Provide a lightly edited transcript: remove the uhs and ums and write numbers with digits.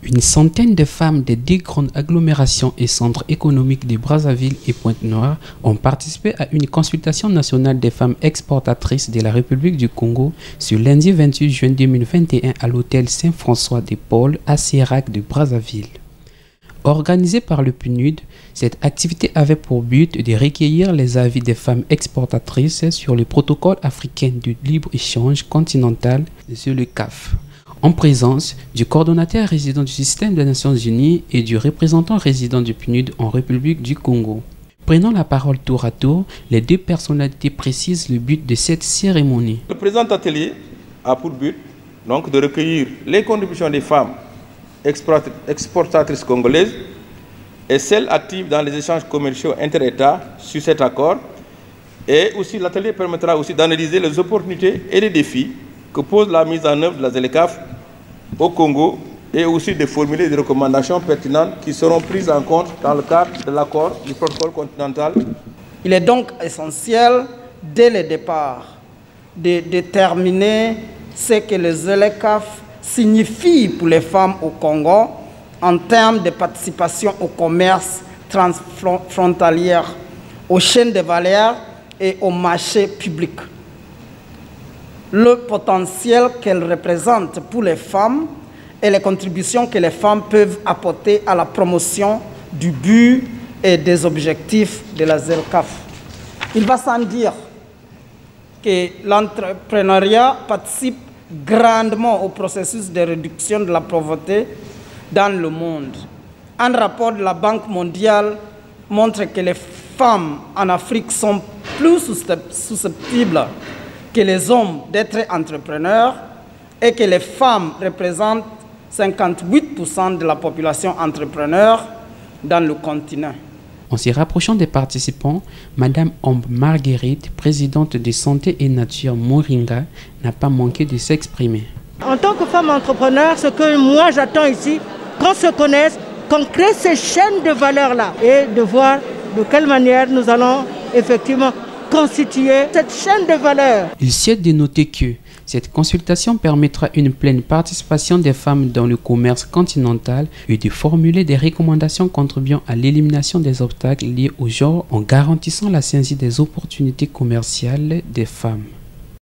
Une centaine de femmes des 10 grandes agglomérations et centres économiques de Brazzaville et Pointe-Noire ont participé à une consultation nationale des femmes exportatrices de la République du Congo ce lundi 28 juin 2021 à l'hôtel Saint-François-de-Paul à Serac de Brazzaville. Organisée par le PNUD, cette activité avait pour but de recueillir les avis des femmes exportatrices sur le protocole africain de libre-échange continental sur le CAF, en présence du coordonnateur résident du système des Nations Unies et du représentant résident du PNUD en République du Congo. Prenant la parole tour à tour, les deux personnalités précisent le but de cette cérémonie. Le présent atelier a pour but donc de recueillir les contributions des femmes exportatrices congolaises et celles actives dans les échanges commerciaux inter-États sur cet accord. Et aussi l'atelier permettra aussi d'analyser les opportunités et les défis que pose la mise en œuvre de la ZLECAf au Congo et aussi de formuler des recommandations pertinentes qui seront prises en compte dans le cadre de l'accord du protocole continental. Il est donc essentiel, dès le départ, de déterminer ce que les ZLECAf signifient pour les femmes au Congo en termes de participation au commerce transfrontalier, aux chaînes de valeur et au marché public. Le potentiel qu'elles représentent pour les femmes et les contributions que les femmes peuvent apporter à la promotion du but et des objectifs de la ZLECAf. Il va sans dire que l'entrepreneuriat participe grandement au processus de réduction de la pauvreté dans le monde. Un rapport de la Banque mondiale montre que les femmes en Afrique sont plus susceptibles que les hommes d'être entrepreneurs et que les femmes représentent 58% de la population entrepreneur dans le continent. En se rapprochant des participants, Madame Ombe Marguerite, présidente de Santé et Nature Moringa, n'a pas manqué de s'exprimer. En tant que femme entrepreneur, ce que moi j'attends ici, qu'on se connaisse, qu'on crée ces chaînes de valeur-là et de voir de quelle manière nous allons effectivement constituer cette chaîne de valeur. Il souhaite de noter que cette consultation permettra une pleine participation des femmes dans le commerce continental et de formuler des recommandations contribuant à l'élimination des obstacles liés au genre en garantissant la saisie des opportunités commerciales des femmes.